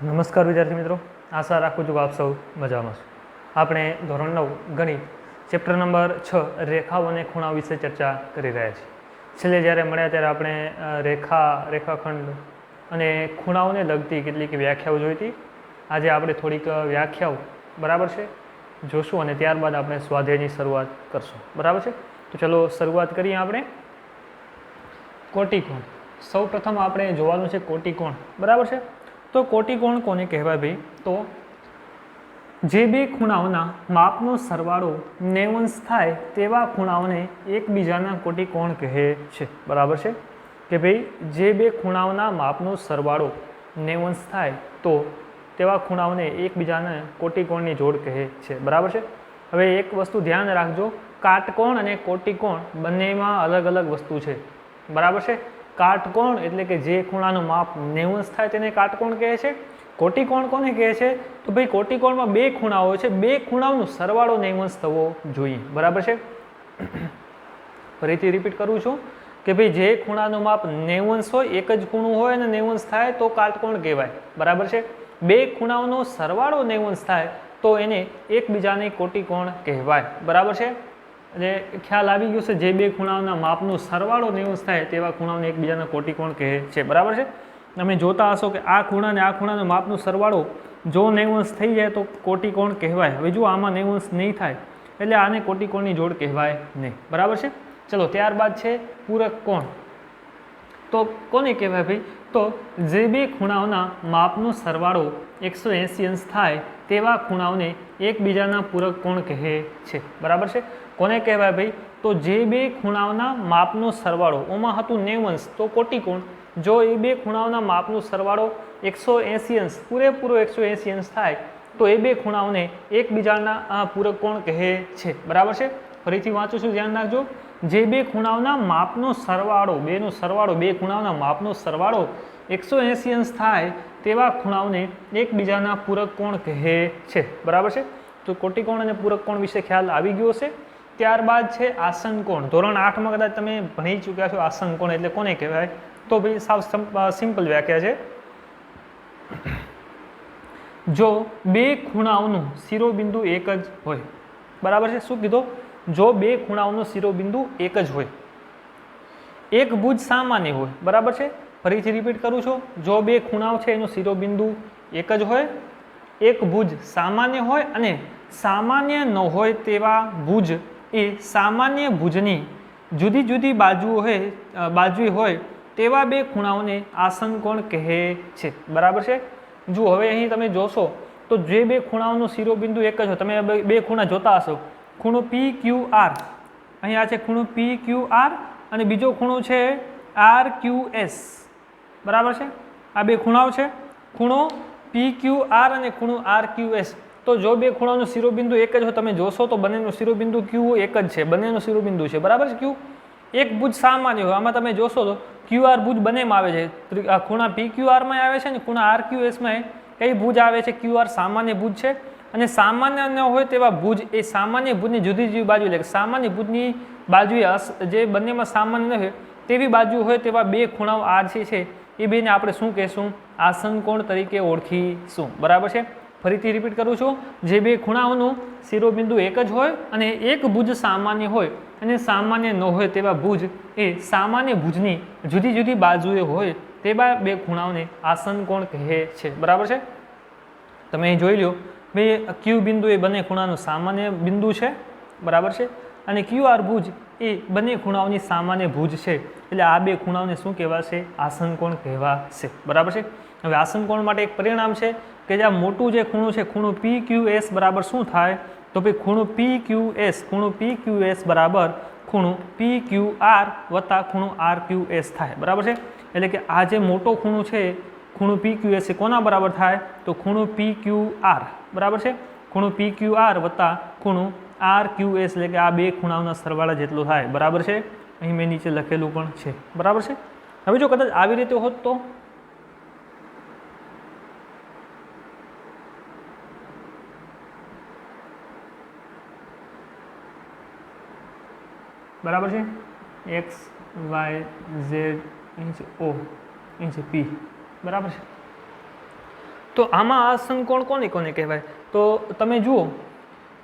નમસ્કાર વિદ્યાર્થી મિત્રો, આશા રાખું છું કે આપ સૌ મજામાં છો. આપણે ધોરણ 9 ગણિત ચેપ્ટર નંબર 6 રેખાઓ અને ખૂણાઓ વિશે ચર્ચા કરી રહ્યા છીએ. છેલ્લે જ્યારે મળ્યા ત્યારે આપણે રેખાખંડ અને ખૂણાઓને લગતી કેટલીક વ્યાખ્યાઓ જોઈ હતી. આજે આપણે થોડીક વ્યાખ્યાઓ બરાબર છે જોશું અને ત્યારબાદ આપણે સ્વાધ્યાયની શરૂઆત કરશું. બરાબર છે, તો ચલો શરૂઆત કરીએ. આપણે કોટિકોણ સૌ પ્રથમ આપણે જોવાનું છે. કોટિકોણ બરાબર છે. તો કોટિકોણ કોને કહેવાય ભાઈ? તો જે બે ખૂણાઓના માપનો સરવાળો 90 થાય તેવા ખૂણાઓને એકબીજાના કોટિકોણ કહે છે. બરાબર છે કે ભાઈ જે બે ખૂણાઓના માપનો સરવાળો 90 થાય તો તેવા ખૂણાઓને એકબીજાના કોટિકોણની જોડ કહે છે. બરાબર છે. હવે એક વસ્તુ ધ્યાન રાખજો, કાટકોણ અને કોટિકોણ બંનેમાં અલગ અલગ વસ્તુ છે. બરાબર છે. કાટકોણ એટલે કે જે ખૂણાનું માપ 90 થાય તેને કાટકોણ કહે છે. કોટિકોણ કોને કહે છે? તો ભાઈ કોટિકોણમાં બે ખૂણાઓ છે, બે ખૂણાઓનો સરવાળો 90 થવો જોઈએ. બરાબર છે. ફરીથી રિપીટ કરું છું કે ભાઈ જે ખૂણાનું માપ 90 હોય, એક જ ખૂણું હોય અને 90 થાય તો કાટકોણ કહેવાય. બરાબર છે. બે ખૂણાઓનો સરવાળો 90 થાય તો એને એકબીજાને કોટિકોણ કહેવાય. બરાબર છે. એટલે ખ્યાલ આવી ગયો છે. જે બે ખૂણાઓના માપનો સરવાળો 90 થાય તેવા ખૂણાઓને એકબીજાના કોટિકોણ કહે છે. બરાબર છે. તમે જોતા હશો કે આ ખૂણા અને આ ખૂણાનો માપનો સરવાળો જો 90 થઈ જાય તો કોટિકોણ કહેવાય. હવે જો આમાં 90 નહીં થાય એટલે આને કોટિકોણની જોડ કહેવાય નહીં. બરાબર છે. ચલો ત્યારબાદ છે પૂરક કોણ. તો કોને કહેવાય ભાઈ? તો જે બે ખૂણાઓના માપનો સરવાળો 180 અંશ થાય તેવા ખૂણાઓને એકબીજાના પૂરક કોણ કહે છે. બરાબર છે. કોને કહેવાય ભાઈ? તો જે બે ખૂણાઓના માપનો સરવાળો, ઓમાં હતું 90 અંશ તો કોટિકોણ. જો એ બે ખૂણાઓના માપનો સરવાળો 180 અંશ, પૂરેપૂરો 180 અંશ થાય તો એ બે ખૂણાઓને એકબીજાના પૂરક કોણ કહે છે. બરાબર છે. ફરીથી વાંચું છું, ધ્યાન રાખજો. જે બે ખૂણાઓના માપનો સરવાળો, બેનો સરવાળો, બે ખૂણાઓના માપનો સરવાળો 180 અંશ થાય તેવા ખૂણાઓને એકબીજાના પૂરક કોણ કહે છે. બરાબર છે. તો કોટિકોણ અને પૂરક કોણ વિશે ખ્યાલ આવી ગયો છે. ત્યારબાદ છે આસન કોણ. ધોરણ 8માં કદાચ તમે ભણી ચૂક્યા છો. આસન કોણ એટલે કોને કહેવાય? તો ભાઈ સાવ સિમ્પલ વ્યાખ્યા છે. જો બે ખૂણાઓનું શિરોબિંદુ એક જ હોય. બરાબર છે. શું કીધું? જો બે ખૂણાઓનો શિરોબિંદુ એક જ હોય, એક ભુજ સામાન્ય હોય. બરાબર છે. ફરીથી રિપીટ કરું છું. જો બે ખૂણાઓ છે એનો શિરોબિંદુ એક જ હોય, એક ભુજ સામાન્ય હોય અને સામાન્ય ન હોય તેવા ભુજ એ સામાન્ય ભુજની જુદી જુદી બાજુએ હોય તેવા બે ખૂણાઓને આસન કોણ કહે છે. બરાબર છે. જુઓ હવે અહીં તમે જોશો તો જે બે ખૂણાઓનો શિરોબિંદુ એક જ હોય, તમે બે ખૂણા જોતા હશો. ખૂણો PQR, અહીંયા છે ખૂણો PQR અને બીજો ખૂણો છે RQS. બરાબર છે. આ બે ખૂણાઓ છે, ખૂણો PQR અને ખૂણો RQS. તો જો બે ખૂણાઓનો શિરોબિંદુ એક જ હોય, તમે જોશો તો બંનેનો શિરોબિંદુ Q એક જ છે, બંનેનો શિરોબિંદુ છે. બરાબર છે. Q એક ભુજ સામાન્ય હોય, આમાં તમે જોશો તો QR ભુજ બંનેમાં આવે છે. ખૂણા PQR માં આવે છે અને ખૂણા RQS માં કઈ ભુજ આવે છે? QR સામાન્ય ભુજ છે. અને સામાન્ય ન હોય તેવા ભુજ એ સામાન્ય ભુજની જુદી જુદી બાજુ, એટલે સામાન્ય ભુજની બાજુએ જે બંનેમાં સામાન્ય ન હોય તેવી બાજુ હોય તેવા બે ખૂણાઓ આ છે એ બેને આપણે શું કહેશું? આસન કોણ તરીકે ઓળખીશું. બરાબર છે. ફરીથી રિપીટ કરું છું. જે બે ખૂણાઓનું શિરોબિંદુ એક જ હોય અને એક ભુજ સામાન્ય હોય અને સામાન્ય ન હોય તેવા ભુજ એ સામાન્ય ભુજની જુદી જુદી બાજુએ હોય તેવા બે ખૂણાઓને આસન કોણ કહે છે. બરાબર છે. તમે અહીં જોઈ લો ભાઈ, Q બિંદુ એ બંને ખૂણાનું સામાન્ય બિંદુ છે. બરાબર છે. અને QR ભુજ એ બંને ખૂણાઓની સામાન્ય ભુજ છે. એટલે આ બે ખૂણાઓને શું કહેવાશે? આસન કોણ કહેવાશે. બરાબર છે. હવે આસન કોણ માટે એક પરિણામ છે કે જે આ મોટું જે ખૂણું છે, ખૂણો PQS બરાબર શું થાય? તો ભાઈ ખૂણો PQS બરાબર ખૂણો PQR વત્તા ખૂણો RQS થાય. બરાબર છે. એટલે કે આ જે મોટો ખૂણો છે ખૂણો PQS એ કોના બરાબર થાય? તો ખૂણો PQR. બરાબર છે. ખૂણો PQR વત્તા ખૂણો RQS એટલે કે આ બે ખૂણાઓના સરવાળા જેટલું થાય. બરાબર છે. અહીં મેં નીચે લખેલું પણ છે. બરાબર છે. હવે જો કદાચ આવી રીતે હોત તો બરાબર છે. X Y Z અહીં છે O, અહીં છે P. બરાબર છે. તો આમાં આસન કોણ કોને કોને કહેવાય? તો તમે જુઓ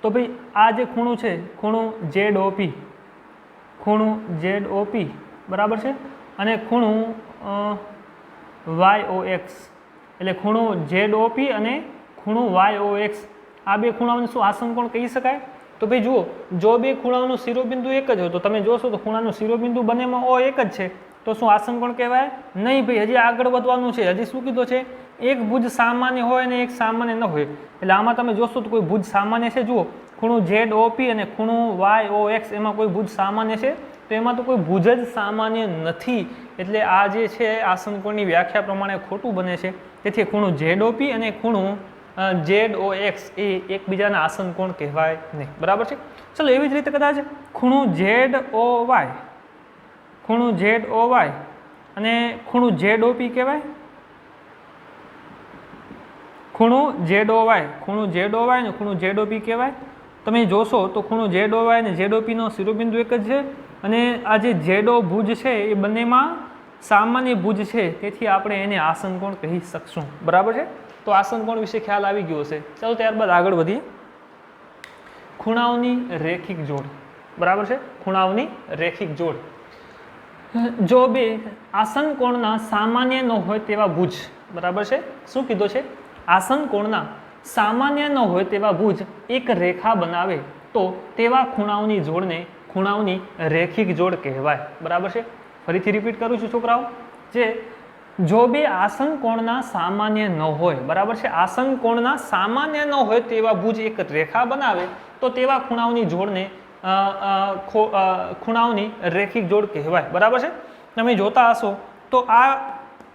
તો ભાઈ આ જે ખૂણું છે, ખૂણું ZOP, ખૂણું ZOP બરાબર છે, અને ખૂણું YOX, એટલે ખૂણું ZOP અને ખૂણું YOX, આ બે ખૂણાઓને શું આસન કોણ કહી શકાય? તો ભાઈ જુઓ, જો બે ખૂણાઓનું શિરોબિંદુ એક જ હોય તો તમે જોશો તો ખૂણાનું શિરોબિંદુ બંનેમાં O એક જ છે, તો શું આસન કોણ કહેવાય? નહીં ભાઈ, હજી આગળ વધવાનું છે. હજી શું કીધું છે? એક ભુજ સામાન્ય હોય અને એક સામાન્ય ન હોય. એટલે આમાં તમે જોશો તો કોઈ ભુજ સામાન્ય છે. જુઓ, ખૂણું ZOP અને ખૂણું YOX, એમાં કોઈ ભુજ સામાન્ય છે? તો એમાં તો કોઈ ભુજ જ સામાન્ય નથી. એટલે આ જે છે આસન કોણની વ્યાખ્યા પ્રમાણે ખોટું બને છે. તેથી ખૂણું ZOP અને ખૂણું ZOX એ એકબીજાના આસન કોણ કહેવાય નહીં. બરાબર છે? ચલો, એવી જ રીતે કદાચ ખૂણું ZOY, ખૂણું ZOY અને ખૂણું ZOP કહેવાય. ખૂણું ZOY, ખૂણું ZOY અને ખૂણું ZOP કહેવાય. તમે જોશો તો ખૂણું ZOY અને ZOPનો શિરોબિંદુ એક જ છે, અને આ જે ZO ભુજ છે એ બંનેમાં સામાન્ય ભુજ છે, તેથી આપણે એને આસન કોણ કહી શકશું. બરાબર છે? તો આસન કોણ વિશે ખ્યાલ આવી ગયો હશે. ચાલો ત્યારબાદ આગળ વધીએ. ખૂણાઓની રેખિક જોડ. બરાબર છે? ખૂણાઓની રેખિક જોડ. જો બે આસન કોણના સામાન્ય ન હોય તેવા ભુજ, બરાબર છે? શું કીધું છે? આસન કોણના સામાન્ય ન હોય તેવા ભુજ એક રેખા બનાવે તો તેવા ખૂણાઓની જોડને ખૂણાઓની રેખિક જોડ કહેવાય. બરાબર છે? ફરીથી રિપીટ કરું છું છોકરાઓ, જો બે આસન કોણના સામાન્ય ન હોય, બરાબર છે, આસન કોણના સામાન્ય ન હોય તેવા ભુજ એક રેખા બનાવે તો તેવા ખૂણાઓની જોડને ખૂણાઓની રેખિક જોડ કહેવાય. બરાબર છે? તમે જોતા હશો તો આ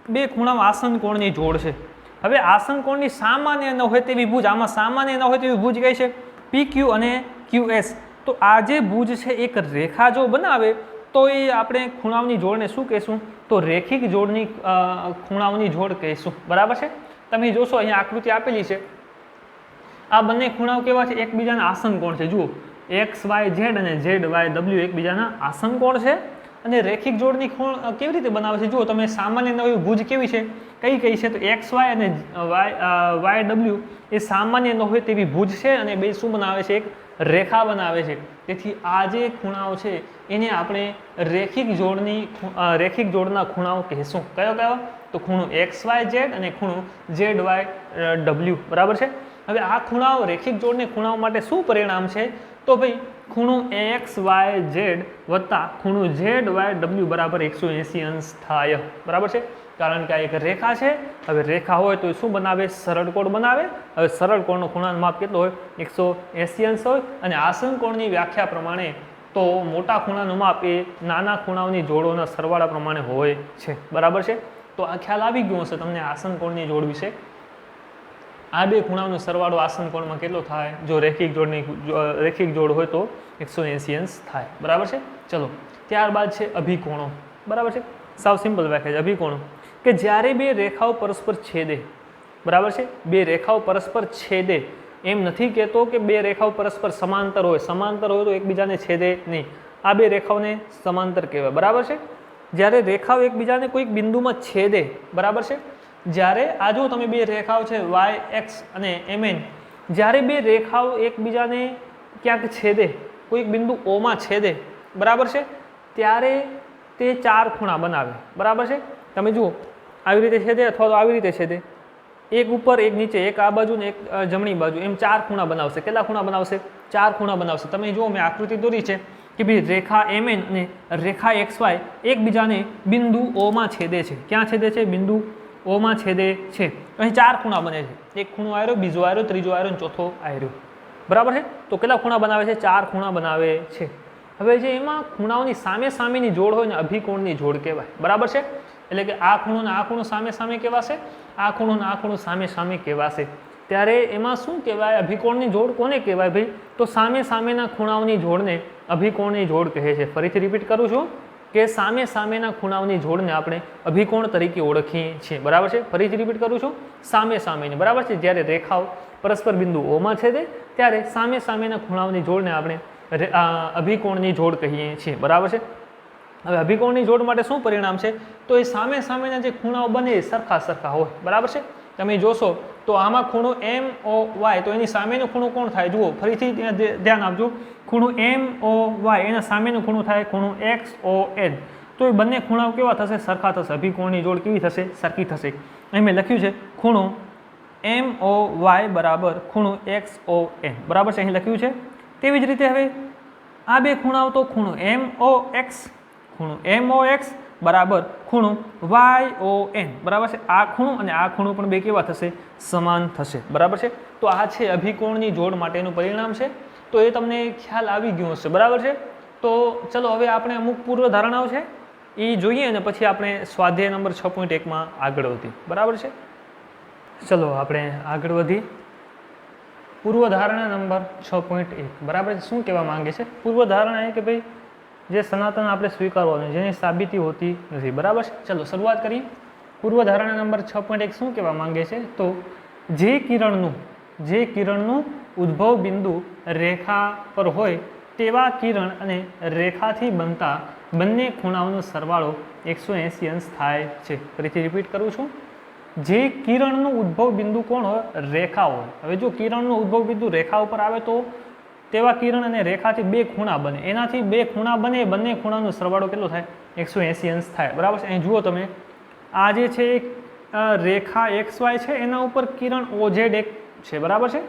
બે ખૂણાઓ આસન કોણની જોડ છે. હવે આસન કોણની સામાન્ય ન હોય તેવી ભુજ, આમાં સામાન્ય ન હોય તેવી ભુજ કઈ છે? PQ અને QS. તો આ જે ભુજ છે એક રેખા જો બનાવે તો એ આપણે ખૂણાઓની જોડને શું કહેશું? તો રેખિક જોડની ખૂણાઓની જોડ કહીશું. બરાબર છે? તમે જોશો અહીંયા આકૃતિ આપેલી છે, આ બંને ખૂણાઓ કેવા છે? એકબીજાના આસન કોણ છે. જુઓ, XYZ અને ZYW એકબીજાના આસન કોણ છે. અને રેખિક જોડની ખૂણ કેવી રીતે બનાવે છે? જુઓ, તમે સામાન્ય નવી ભુજ કેવી છે? કઈ કઈ છે? તો XY અને YW એ સામાન્ય ન હોય તેવી ભુજ છે, અને બે શું બનાવે છે? એક રેખા બનાવે છે. તેથી આ જે ખૂણાઓ છે એને આપણે રેખિક જોડના ખૂણાઓ કહીશું. કયો કયો? તો ખૂણું XYZ અને ખૂણું ZYW. બરાબર છે? હવે આ ખૂણાઓ રેખિક જોડની ખૂણાઓ માટે શું પરિણામ છે? તો ભાઈ ખૂણું XYZ વત્તા ખૂણું ZYW બરાબર 180 અંશ થાય. બરાબર છે? કારણ કે આ એક રેખા છે. હવે રેખા હોય તો શું બનાવે? સરળ કોણ બનાવે. હવે સરળ કોણનો ખૂણાનો માપ કેટલો હોય? 180 અંશ હોય. અને આસન કોણની વ્યાખ્યા પ્રમાણે તો મોટા ખૂણાનું માપ એ નાના ખૂણાઓની જોડોના સરવાળા પ્રમાણે હોય છે. બરાબર છે? તો આ ખ્યાલ આવી ગયો હશે તમને આસન કોણની જોડ વિશે. આ બે ખૂણાઓનો સરવાળો આસન કોણમાં કેટલો થાય? જો રેખિક જોડ હોય તો 180 અંશ થાય. બરાબર છે? ચલો, ત્યારબાદ છે અભિકોણો. બરાબર છે? સાવ સિમ્પલ વ્યાખ્યા છે અભિકોણો, કે જ્યારે બે રેખાઓ પરસ્પર છેદે. બરાબર છે? બે રેખાઓ પરસ્પર છેદે, એમ નથી કહેતો કે બે રેખાઓ પરસ્પર સમાંતર હોય. સમાંતર હોય તો એકબીજાને છેદે નહીં. આ બે રેખાઓને સમાંતર કહેવાય. બરાબર છે? જ્યારે રેખાઓ એકબીજાને કોઈક બિંદુમાં છેદે, બરાબર છે, જ્યારે આ જો તમે બે રેખાઓ છે YX અને MN, જ્યારે બે રેખાઓ એકબીજાને ક્યાંક છેદે, કોઈક બિંદુ ઓમાં છેદે, બરાબર છે, ત્યારે તે ચાર ખૂણા બનાવે. બરાબર છે? તમે જુઓ, આવી રીતે છેદે અથવા તો આવી રીતે છેદે, એક ઉપર એક નીચે, એક આ બાજુ ને એક જમણી બાજુ, એમ ચાર ખૂણા બનાવશે. કેટલા ખૂણા બનાવશે? ચાર ખૂણા બનાવશે. તમે જુઓ, મેં આકૃતિ દોરી છે કે ભાઈ રેખા MN અને રેખા XY એકબીજાને બિંદુ ઓમાં છેદે છે. ક્યાં છેદે છે? બિંદુ ઓમાં છેદે છે. અહીં ચાર ખૂણા બને છે. એક ખૂણો આવ્યો, બીજો આવ્યો, ત્રીજો આવ્યો અને ચોથો આવ્યો. બરાબર છે? તો કેટલા ખૂણા બનાવે છે? ચાર ખૂણા બનાવે છે. હવે જે એમાં ખૂણાઓની સામે સામેની જોડ હોય ને અભિકોણની જોડ કહેવાય. બરાબર છે? એટલે કે આ ખૂણો ને આ ખૂણો સામે સામે કહેવાશે, આ ખૂણો ને આ ખૂણો સામે સામે કહેવાશે. ત્યારે એમાં શું કહેવાય? અભિકોણની જોડ કોને કહેવાય ભાઈ? તો સામે સામેના ખૂણાઓની જોડને અભિકોણની જોડ કહે છે. ફરીથી રિપીટ કરું છું કે સામે સામેના ખૂણાઓની જોડને આપણે અભિકોણ તરીકે ઓળખીએ છીએ. બરાબર છે? ફરીથી રિપીટ કરું છું, સામે સામેની. બરાબર છે? જ્યારે રેખાઓ પરસ્પર બિંદુ ઓમાં છેદે ત્યારે સામે સામેના ખૂણાઓની જોડને આપણે અભિકોણની જોડ કહીએ છીએ. બરાબર છે? હવે અભિકોણની જોડ માટે શું પરિણામ છે? તો એ સામે સામેના જે ખૂણાઓ બને એ સરખા સરખા હોય. બરાબર છે? તમે જોશો તો આમાં ખૂણો એમ ઓ વાય, તો એની સામેનો ખૂણો કોણ થાય? જુઓ ફરીથી ધ્યાન આપજો, ખૂણો એમ ઓ વાય એના સામેનો ખૂણો થાય ખૂણો એક્સ ઓ એન. તો એ બંને ખૂણાઓ કેવા થશે? સરખા થશે. અભિકોણની જોડ કેવી થશે? સરખી થશે. અહીં મેં લખ્યું છે ખૂણો એમ ઓ વાય બરાબર ખૂણો એક્સ ઓ એન, બરાબર છે, અહીં લખ્યું છે. તેવી જ રીતે હવે આ બે ખૂણાઓ, તો ખૂણો એમ ઓ એક્સ, ખૂણો એમ ઓ એક્સ બરાબર ખૂણો વાય ઓ એન, બરાબર છે. આ ખૂણો અને આ ખૂણો પણ બે કેવા થશે? સમાન થશે, બરાબર છે. તો આ છે અભિકોણની જોડ માટેનું પરિણામ છે. તો એ તમને ખ્યાલ આવી ગયો હશે, બરાબર છે. તો ચલો હવે આપણે અમુક પૂર્વ ધારણાઓ છે એ જોઈએ અને પછી આપણે સ્વાધ્યાય નંબર 6.1માં આગળ વધીએ, બરાબર છે. ચલો આપણે આગળ વધીએ. પૂર્વ ધારણા નંબર 6.1, બરાબર છે. શું કહેવા માંગે છે? પૂર્વ ધારણા એ કે ભાઈ જે સનાતન આપણે સ્વીકારવાનું, જેની સાબિતી હોતી નથી, બરાબર છે. ચલો શરૂઆત કરીએ. પૂર્વ ધારણા નંબર 6.1 શું કહેવા માંગે છે? તો જે કિરણનું ઉદ્ભવ બિંદુ રેખા પર હોય તેવા કિરણ અને રેખાથી બનતા બંને ખૂણાઓનો સરવાળો 180 અંશ થાય છે. ફરીથી રિપીટ કરું છું. જે કિરણનું ઉદ્ભવ બિંદુ કોણ હોય? રેખા હોય. હવે જો કિરણનું ઉદ્ભવ બિંદુ રેખા ઉપર આવે તો તેવા કિરણ અને રેખાથી બે ખૂણા બને, એનાથી બે ખૂણા બને, બંને ખૂણાનો સરવાળો કેટલો થાય? 180 અંશ થાય, બરાબર છે. અહીં જુઓ તમે, આ જે છે એક રેખા એક્સ વાય છે, એના ઉપર કિરણ ઓઝેડ એક છે, બરાબર છે.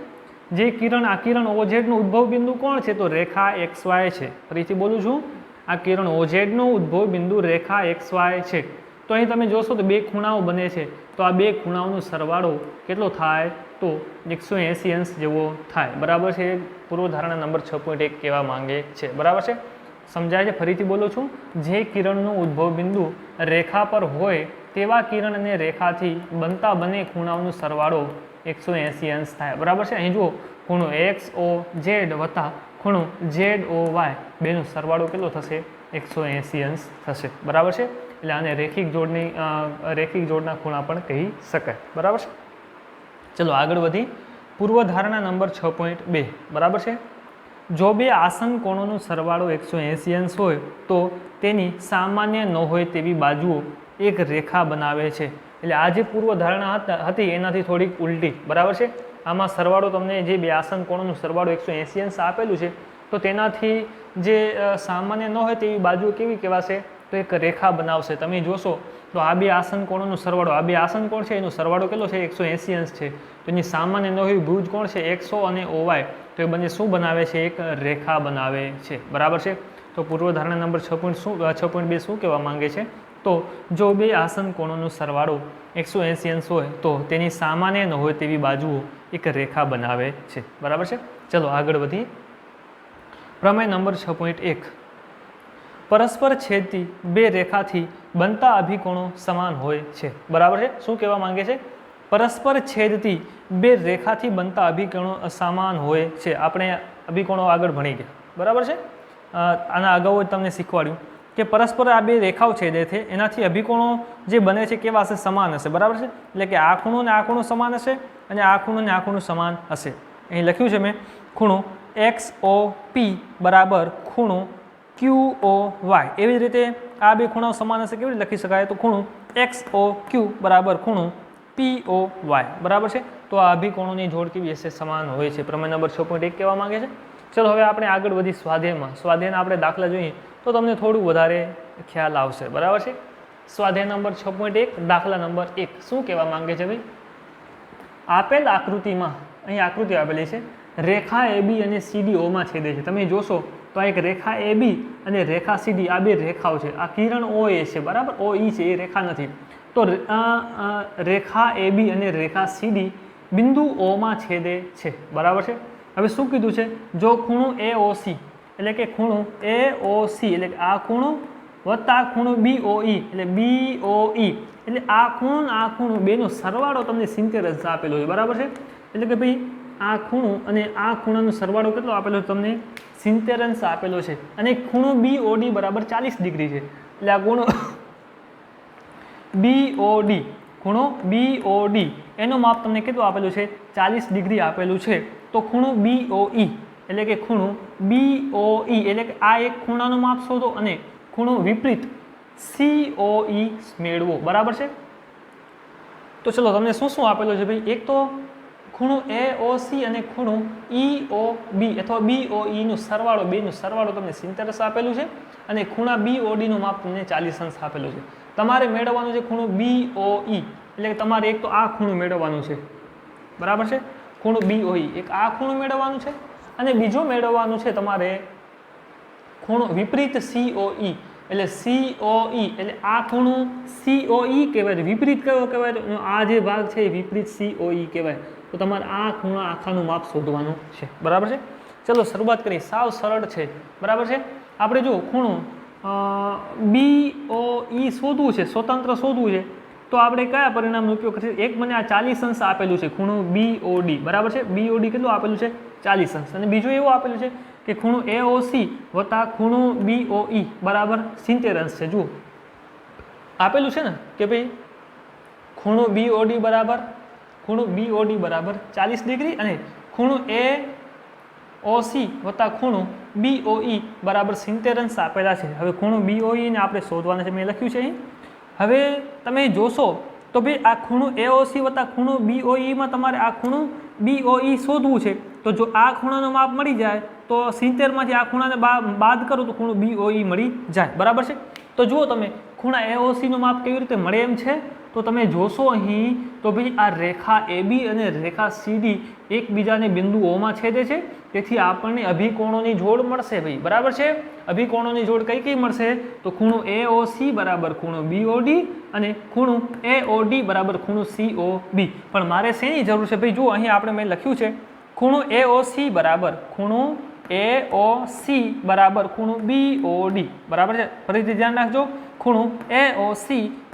જે કિરણ, આ કિરણ ઓઝેડનું ઉદ્ભવ બિંદુ કોણ છે? તો રેખા એક્સ વાય છે. ફરીથી બોલું છું, આ કિરણ ઓઝેડનું ઉદ્ભવ બિંદુ રેખા એક્સ વાય છે. તો અહીં તમે જોશો તો બે ખૂણાઓ બને છે, તો આ બે ખૂણાઓનો સરવાળો કેટલો થાય? તો 180 અંશ જેવો થાય, બરાબર છે. પૂર્વ ધારણા નંબર 6.1 કહેવા માંગે છે, બરાબર છે. સમજાય છે? ફરીથી બોલું છું, જે કિરણનું ઉદ્ભવ બિંદુ રેખા પર હોય તેવા કિરણ અને રેખાથી બનતા બંને ખૂણાઓનો સરવાળો 180 અંશ થાય, બરાબર છે. અહીં જુઓ, ખૂણો એક્સ ઓ ઝેડ વત્તા ખૂણો ઝેડ ઓ વાય બેનો સરવાળો કેટલો થશે? 180 અંશ થશે, બરાબર છે. એટલે આને રેખિક જોડના ખૂણા પણ કહી શકાય, બરાબર છે. ચલો આગળ વધી. પૂર્વ ધારણા નંબર 6.2, બરાબર છે. જો બે આસન કોણોનો સરવાળો 180 અંશ હોય તો તેની સામાન્ય ન હોય તેવી બાજુઓ એક રેખા બનાવે છે. એટલે આ જે પૂર્વ ધારણા હતી એનાથી થોડીક ઉલટી, બરાબર છે. આમાં સરવાળો તમને જે બે આસન કોણોનો સરવાળો 180 અંશ આપેલું છે, તો તેનાથી જે સામાન્ય ન હોય તેવી બાજુઓ કેવી કહેવાશે? તો એક રેખા બનાવશે. તમે જોશો તો આ બે આસન કોણોનો સરવાળો, આ બે આસન કોણ છે એનો સરવાળો કેટલો છે? 180 અંશ છે. તો એની સામાન્ય ન હોય ભુજ કોણ છે? XO અને OY. તો એ બંને શું બનાવે છે? એક રેખા બનાવે છે, બરાબર છે. તો પૂર્વ ધારણા નંબર 6.2 શું કહેવા માંગે છે? તો જો બે આસન કોણોનો સરવાળો 180 અંશ હોય તો તેની સામાન્ય ન હોય તેવી બાજુઓ એક રેખા બનાવે છે, બરાબર છે. ચલો આગળ વધીએ. પ્રમેય નંબર 6.1, પરસ્પર છેદતી બે રેખાથી બનતા અભિકોણો સમાન હોય છે, બરાબર છે. શું કહેવા માંગે છે? પરસ્પર છેદતી બે રેખાથી બનતા અભિકોણો સમાન હોય છે. આપણે અભિકોણો આગળ ભણી ગયા, બરાબર છે. આના અગાઉ જ તમને શીખવાડ્યું કે પરસ્પર આ બે રેખાઓ છેદે છે, એનાથી અભિકોણો જે બને છે કેવા હશે? સમાન હશે, બરાબર છે. એટલે કે આ ખૂણો ને આ ખૂણો સમાન હશે અને આ ખૂણો ને આ ખૂણો સમાન હશે. અહીં લખ્યું છે મેં, ખૂણો XOP બરાબર ખૂણો QOY. એવી જ રીતે આ બે ખૂણાઓ સમાન હશે, કેવી રીતે લખી શકાય? તો ખૂણો XOQ બરાબર ખૂણો POY, બરાબર છે. તો આ અભિકોણોની જોડ કેવી હશે? સમાન હોય છે. પ્રમેય નંબર 6.1 કહેવા માંગે છે. ચલો હવે આપણે આગળ વધી સ્વાધ્યાયમાં. સ્વાધ્યાયના આપણે દાખલા જોઈએ તો તમને થોડું વધારે ખ્યાલ આવશે, બરાબર છે. સ્વાધ્યાય નંબર 6.1 દાખલા નંબર 1 શું કહેવા માંગે છે? ભાઈ આપેલ આકૃતિમાં, અહીં આકૃતિ આપેલી છે, રેખા AB અને CD ઓમાં છેદે છે. તમે જોશો તો આ એક રેખા AB અને રેખા CD, આ બે રેખાઓ છે. આ કિરણ OA છે, બરાબર, OE છે, એ રેખા નથી. તો રેખા AB અને રેખા CD બિંદુ ઓમાં છેદે છે, બરાબર છે. હવે શું કીધું છે? જો ખૂણો AOC એટલે કે ખૂણો AOC એટલે કે આ ખૂણો વત્તા ખૂણો BOE એટલે BOE એટલે આ ખૂણો બેનો સરવાળો તમને 70 અંશ આપેલો છે, બરાબર છે. એટલે કે ભાઈ આ ખૂણો અને આ ખૂણાનો સરવાળો કેટલો આપેલો છે તમને? 70 અંશ આપેલો છે. અને ખૂણો BOD બરાબર 40 ડિગ્રી છે. એટલે આ ખૂણો BOD, ખૂણો BOD એનું માપ તમને કેટલું આપેલું છે? 40 ડિગ્રી આપેલું છે. તો ખૂણો BOE એટલે કે ખૂણો BOE એટલે કે આ એક ખૂણાનું માપ શોધો અને ખૂણો વિપરીત COE મેળવો, બરાબર છે. તો ચલો તમને શું શું આપેલું છે ભાઈ? એક તો ખૂણો AOC અને ખૂણો EOB અથવા BOE નું સરવાળો, બેનું સરવાળો તમને 70 આપેલું છે અને ખૂણા BOD નું માપ તમને 40 આપેલું છે. તમારે મેળવવાનું છે ખૂણો BOE, એટલે કે તમારે એક તો આ ખૂણું મેળવવાનું છે, બરાબર છે, ખૂણો BOE, એક આ ખૂણું મેળવવાનું છે અને બીજો મેળવવાનું છે તમારે ખૂણો વિપરીત COE, એટલે COE એટલે આ ખૂણું COE કહેવાય, વિપરીત કયો કહેવાય? આ જે ભાગ છે એ વિપરીત COE કહેવાય. તો તમારે આ ખૂણા આખાનું માપ શોધવાનું છે, બરાબર છે. ચલો શરૂઆત કરીએ, સાવ સરળ છે, બરાબર છે. આપણે જો ખૂણો BOE શોધવું છે, સ્વતંત્ર શોધવું છે, તો આપણે કયા પરિણામનો ઉપયોગ કરીએ? એક મને આ 40 આપેલું છે ખૂણો BOD, બરાબર છે. BOD કેટલું આપેલું છે? 40. અને બીજું એવું આપેલું છે કે ખૂણો AOC વત્તા ખૂણો BOE બરાબર 70 છે. જુઓ આપેલું છે ને કે ભાઈ ખૂણો BOD બરાબર 40 ડિગ્રી અને ખૂણો AOC વત્તા ખૂણો BOE બરાબર 70 આપેલા છે. હવે ખૂણો BOE ને આપણે શોધવાના છે, મેં લખ્યું છે અહીં. હવે તમે જોશો તો ભાઈ આ ખૂણો AOC વત્તા ખૂણો BOE માં તમારે આ ખૂણો BOE શોધવું છે. તો જો આ ખૂણાનું માપ મળી જાય તો 70 માંથી આ ખૂણાને બાદ કરો તો ખૂણો BOE મળી જાય, બરાબર છે. તો જુઓ તમે ખૂણા AOC નું માપ કેવી રીતે મળે એમ છે, તો તમે જોશો અહીં તો ભાઈ આ રેખા AB અને રેખા CD એકબીજાને બિંદુ O માં છેદે છે, તેથી આપણને અભિકોણોની જોડ મળશે ભાઈ, બરાબર છે. અભિકોણોની જોડ કઈ કઈ મળશે? તો ખૂણો AOC બરાબર ખૂણો BOD અને ખૂણો AOD બરાબર ખૂણો COB. પણ મારે શેની જરૂર છે ભાઈ? જુઓ અહીં આપણે મેં લખ્યું છે ખૂણો AOC બરાબર ખૂણો AOC બરાબર ખૂણો BOD, બરાબર છે. ફરીથી ધ્યાન રાખજો, ખૂણો AOC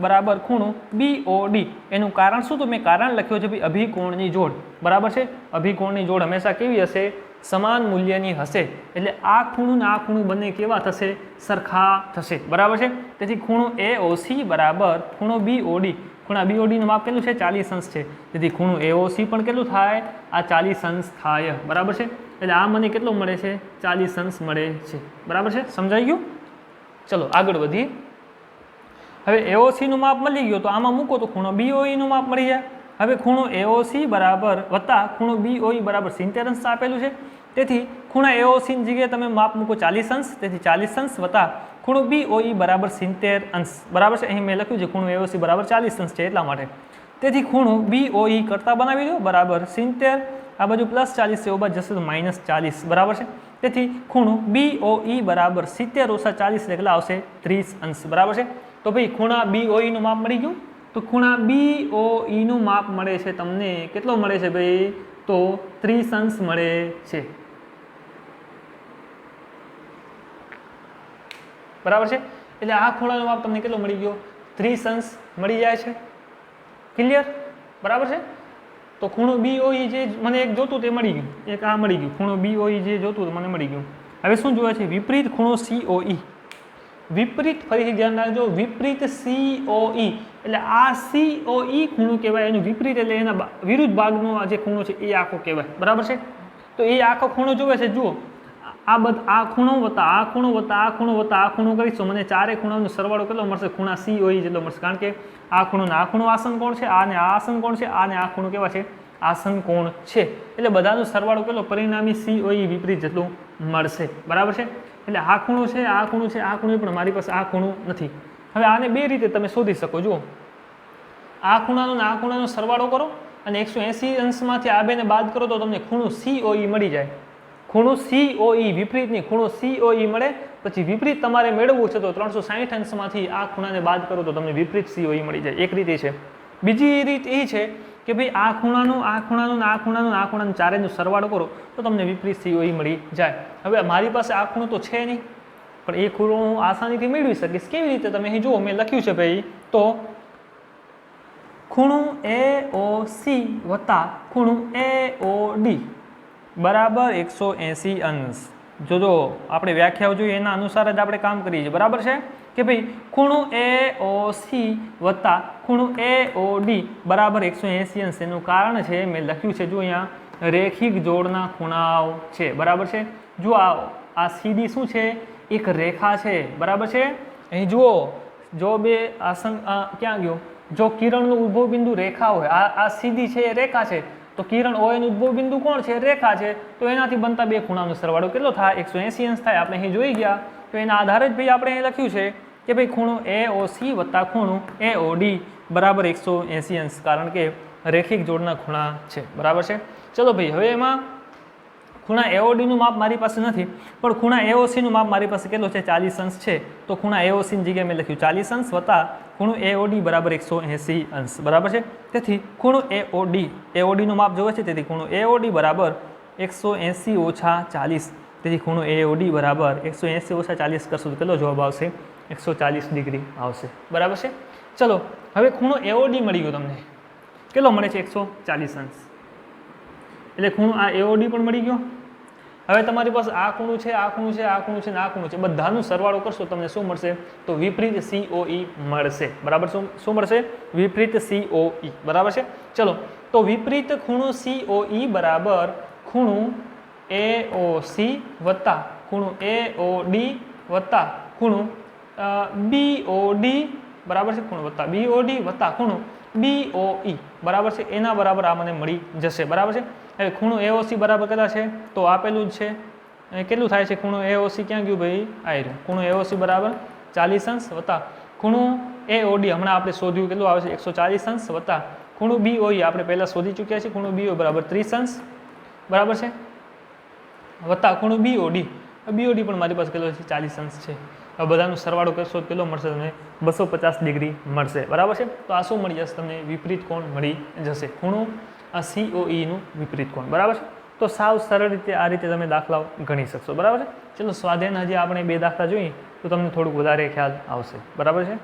બરાબર ખૂણો BOD. એનું કારણ શું? તો મેં કારણ લખ્યું છે ભાઈ અભિકોણની જોડ, બરાબર છે. અભિકોણની જોડ હંમેશા કેવી હશે? સમાન મૂલ્યની હશે. એટલે આ ખૂણું ને આ ખૂણું બંને કેવા થશે? સરખા થશે, બરાબર છે. તેથી ખૂણો AOC બરાબર ખૂણો BOD, ખૂણા BOD નું માપ કેટલું છે? 40 છે. તેથી ખૂણો AOC પણ કેટલું થાય? આ 40 થાય, બરાબર છે. એટલે આ મને કેટલો મળે છે? 40 મળે છે, બરાબર છે. સમજાઈ ગયું? ચલો આગળ વધીએ. હવે AOC નું માપ મળી ગયું તો આમાં મૂકો તો ખૂણો BOE નું માપ મળી જાય. હવે ખૂણો AOC બરાબર વત્તા ખૂણો BOE બરાબર 70 આપેલું છે. તેથી ખૂણા AOC ની જગ્યાએ તમે માપ મૂકો 40, તેથી 40 વત્તા ખૂણો BOE બરાબર 70, બરાબર છે. અહીં મેં લખ્યું છે ખૂણો AOC બરાબર 40 છે એટલા માટે. તેથી ખૂણો BOE કરતા બનાવી દો બરાબર 70, આ બાજુ +40 છે, એ બાજુ જશે તો -40, બરાબર છે. તેથી ખૂણો BOE બરાબર 70 - 40 કેટલા આવશે? 30, બરાબર છે. તો ભાઈ ખૂણા BOE નું માપ મળી ગયું. તો ખૂણા BOE નું માપ મળે છે તમને કેટલો મળે છે ભાઈ? તો 30 મળે છે, બરાબર છે. એટલે આ ખૂણાનું માપ તમને કેટલો મળી ગયો? 30 મળી જાય છે. ક્લિયર? બરાબર છે. તો ખૂણો BOE જે મને એક જોતું તે મળી ગયું, એક આ મળી ગયું. ખૂણો BOE જે જોતું મને મળી ગયું. હવે શું જોવે છે? વિપરીત ખૂણો COE. વિપરીત, ફરીથી ધ્યાન રાખજો, વિપરીત COE એટલે આ COE ખૂણો કહેવાય, એનું વિપરીત એટલે એના વિરુદ્ધ ભાગનો આ જે ખૂણો છે એ આખો કહેવાય, બરાબર છે. તો એ આખો ખૂણો જોવે છે. જુઓ આ ખૂણો વત્તા આ ખૂણો વત્તા આ ખૂણો વત્તા આ ખૂણો કરીશું, મને ચારે ખૂણાનો સરવાળો કેટલો મળશે? ખૂણા COE જેટલો મળશે. કારણ કે આ ખૂણો ને આ ખૂણો આસન કોણ છે, આ ને આ આસન કોણ છે, આ ને આ ખૂણો કેવા છે? આસન કોણ છે. એટલે બધાનો સરવાળો કેટલો? પરિણામી COE વિપરીત જેટલું મળશે, બરાબર છે. એટલે આ ખૂણો છે, આ ખૂણો છે, આ ખૂણો, પણ મારી પાસે આ ખૂણો નથી. હવે આને બે રીતે તમે શોધી શકો. જુઓ આ ખૂણાનો ને આ ખૂણાનો સરવાળો કરો અને 180 માંથી આ બેને બાદ કરો તો તમને ખૂણો COE મળી જાય. ખૂણો COE વિપરીતની ખૂણો COE મળે. પછી વિપરીત તમારે મેળવવું છે તો 360 માંથી આ ખૂણાને બાદ કરો તો તમને વિપરીત COE મળી જાય. એક રીત એ છે. બીજી રીત એ છે કે ભાઈ આ ખૂણાનું આ ખૂણાનું આ ખૂણાનું આ ખૂણાનું ચારેનો સરવાળો કરો તો તમને વિપરીત COE મળી જાય. હવે મારી પાસે આ ખૂણો તો છે નહીં, પણ એ ખૂણો હું આસાનીથી મેળવી શકીશ. કેવી રીતે? તમે અહીં જુઓ, મેં લખ્યું છે ભાઈ, તો ખૂણો AOC વત્તા ખૂણો AOD બરાબર 180 જો આપણે વ્યાખ્યાઓ જોઈએ એના અનુસાર જ આપણે કામ કરીએ છીએ, બરાબર છે. કે ભાઈ ખૂણો AOC વત્તા ખૂણો AOD બરાબર 180. એનું કારણ છે મેં લખ્યું છે, જો અહીંયા રેખિક જોડના ખૂણાઓ છે, બરાબર છે. જો આ CD શું છે? એક રેખા છે, બરાબર છે. અહીં જુઓ, જો બે આસન ક્યાં ગયો? જો કિરણનું ઉદ્ભવ બિંદુ રેખા હોય, આ સીધી છે એ રેખા છે, તો કિરણ OA નું ઉદ્ભવ બિંદુ કોણ છે? રેખા છે. તો એનાથી બનતા બે ખૂણાનો સરવાળો કેટલો થાય? 180 અંશ થાય. આપણે અહીં જોઈ ગયા. તો એના આધારે જ ભાઈ આપણે અહીં લખ્યું છે કે ભાઈ ખૂણો AOC વત્તા ખૂણો AOD બરાબર 180 અંશ, કારણ કે રેખિક જોડના ખૂણા છે. બરાબર છે. ચલો ભાઈ, હવે એમાં ખૂણા AOD નું માપ મારી પાસે નથી, પણ ખૂણા AOC નું માપ મારી પાસે કેટલો છે? 40 અંશ છે. તો ખૂણા AOC ની જગ્યાએ મેં લખ્યું 40 અંશ વત્તા ખૂણો AOD બરાબર 180 અંશ. બરાબર છે. તેથી ખૂણો AOD નું માપ જોવે છે, તેથી ખૂણો AOD બરાબર 180 ઓછા 40. તેથી ખૂણો AOD બરાબર 180 ઓછા 40 કરશું તો કેટલો જવાબ આવશે? 140 ડિગ્રી આવશે. બરાબર છે. ચલો, હવે ખૂણો AOD મળી ગયો તમને. કેટલો મળે છે? 140 અંશ. એટલે ખૂણો આ AOD પણ મળી ગયો. હવે તમારી પાસે આ ખૂણું છે, આ ખૂણું છે, આ ખૂણું છે, આ ખૂણું છે, બધાનું સરવાળો કરશો તમને શું મળશે? તો વિપરીત COE મળશે. બરાબર. શું મળશે? વિપરીત COE. બરાબર છે. ચલો, તો વિપરીત ખૂણો COE બરાબર ખૂણું AOC વત્તા ખૂણું AOD વત્તા ખૂણું BOD. બરાબર છે. ખૂણો વત્તા BOD વત્તા ખૂણો BOE. બરાબર છે. એના બરાબર આ મને મળી જશે. બરાબર છે. હવે ખૂણો AOC બરાબર કેટલા છે? તો આપેલું જ છે. કેટલું થાય છે ખૂણો AOC? ક્યાં ગયું ભાઈ? આવી રહ્યું. ખૂણો AOC બરાબર 40 અંશ વત્તા ખૂણો AOD હમણાં આપણે શોધ્યું કેટલું આવે છે? 140 અંશ વત્તા ખૂણો BOE આપણે પહેલા શોધી ચૂક્યા છીએ. ખૂણો BOE બરાબર 30 અંશ. બરાબર છે. વત્તા ખૂણો BOD. BOD પણ મારી પાસે કેટલો છે? 40 અંશ છે. હવે બધાનો સરવાળો કરશો તો કેટલો મળશે તમને? 250 ડિગ્રી મળશે. બરાબર છે. તો આ શું મળી જશે તમને? વિપરીત કોણ મળી જશે. ખૂણો આ COE નું વિપરીત કોણ. બરાબર છે. તો સાવ સરળ રીતે આ રીતે તમે દાખલાઓ ગણી શકશો. બરાબર છે. ચલો, સ્વાધ્યાયના હજી આપણે 2 દાખલા જોઈએ તો તમને થોડુંક વધારે ખ્યાલ આવશે. બરાબર છે.